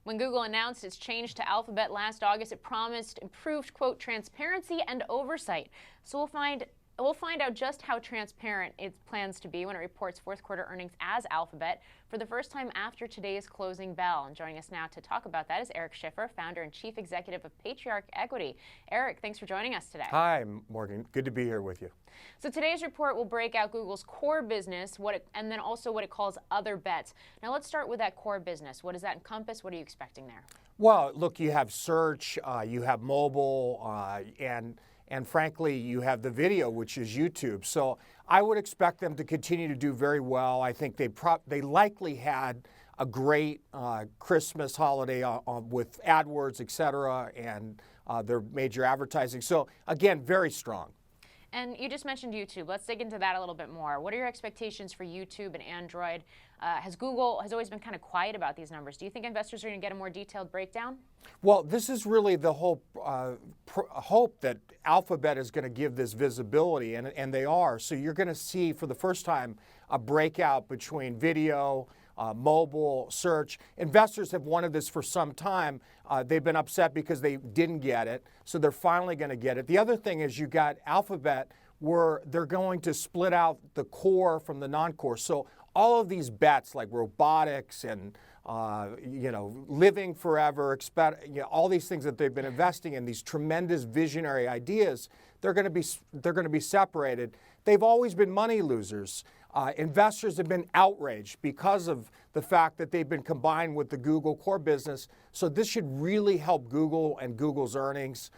When Google announced its change to Alphabet last August, it promised improved, quote, transparency and oversight. So we'll find out just how transparent it plans to be when it reports fourth quarter earnings as Alphabet for the first time after today's closing bell. And joining us now to talk about that is Schiffer, founder and chief executive of Patriarch Equity. Eric, thanks for joining us today. Hi, Morgan. Good to be here with you. So today's report will break out Google's core business, and then also what it calls other bets. Now let's start with that core business. What does that encompass? What are you expecting there? Well, look, you have search, you have mobile, and frankly, you have the video, which is YouTube. So I would expect them to continue to do very well. I think they likely had a great Christmas holiday with AdWords, et cetera, and their major advertising. So again, very strong. And you just mentioned YouTube. Let's dig into that a little bit more. What are your expectations for YouTube and Android? Google has always been kind of quiet about these numbers. Do you think investors are going to get a more detailed breakdown? Well, this is really the whole hope that Alphabet is going to give this visibility, and they are. So you're going to see for the first time a breakout between video, mobile, search. Investors have wanted this for some time. They've been upset because they didn't get it, so they're finally going to get it. The other thing is you got Alphabet where they're going to split out the core from the non-core. So all of these bets like robotics and living forever, all these things that they've been investing in, these tremendous visionary ideas, they're going to be separated. They've always been money losers. Investors have been outraged because of the fact that they've been combined with the Google core business. So this should really help Google and Google's earnings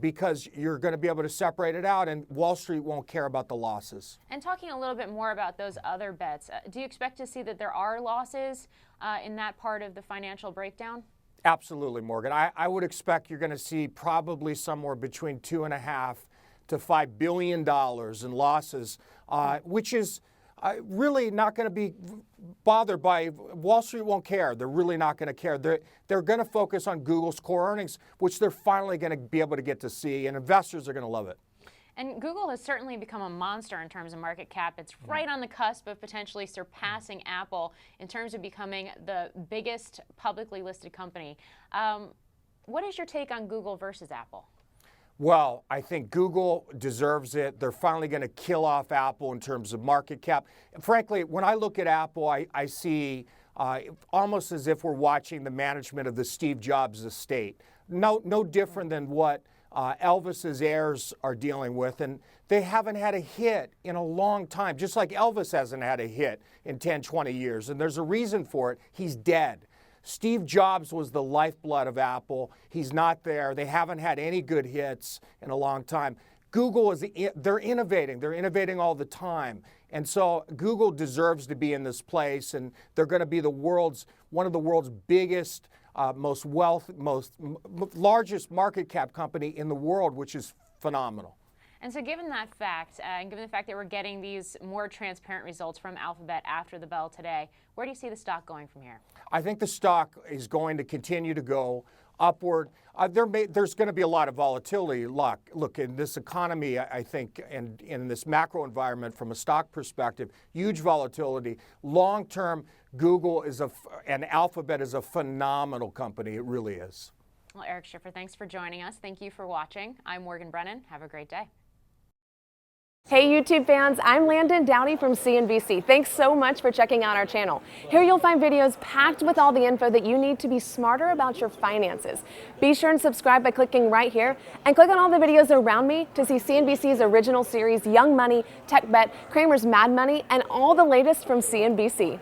because you're going to be able to separate it out and Wall Street won't care about the losses. And talking a little bit more about those other bets, do you expect to see that there are losses in that part of the financial breakdown? Absolutely, Morgan. I would expect you're going to see probably somewhere between $2.5 to $5 billion in losses, which is really not going to be bothered by. Wall Street won't care. They're really not going to care. They're going to focus on Google's core earnings, which they're finally going to be able to get to see, and investors are going to love it. And Google has certainly become a monster in terms of market cap. It's right on the cusp of potentially surpassing Apple in terms of becoming the biggest publicly listed company. What is your take on Google versus Apple? Well, I think Google deserves it. They're finally going to kill off Apple in terms of market cap. And frankly, when I look at Apple, I see almost as if we're watching the management of the Steve Jobs estate. No different than what Elvis's heirs are dealing with. And they haven't had a hit in a long time, just like Elvis hasn't had a hit in 10, 20 years. And there's a reason for it. He's dead. Steve Jobs was the lifeblood of Apple. He's not there. They haven't had any good hits in a long time. Google they're innovating. They're innovating all the time. And so Google deserves to be in this place, and they're going to be one of the world's biggest, largest market cap company in the world, which is phenomenal. And so given that fact, and given the fact that we're getting these more transparent results from Alphabet after the bell today, where do you see the stock going from here? I think the stock is going to continue to go upward. There's going to be a lot of volatility. Look, in this economy, I think, and in this macro environment from a stock perspective, huge volatility. Long term, Google and Alphabet is a phenomenal company. It really is. Well, Eric Schiffer, thanks for joining us. Thank you for watching. I'm Morgan Brennan. Have a great day. Hey YouTube fans, I'm Landon Dowdy from CNBC. Thanks so much for checking out our channel. Here you'll find videos packed with all the info that you need to be smarter about your finances. Be sure and subscribe by clicking right here and click on all the videos around me to see CNBC's original series Young Money, Tech Bet, Kramer's Mad Money, and all the latest from CNBC.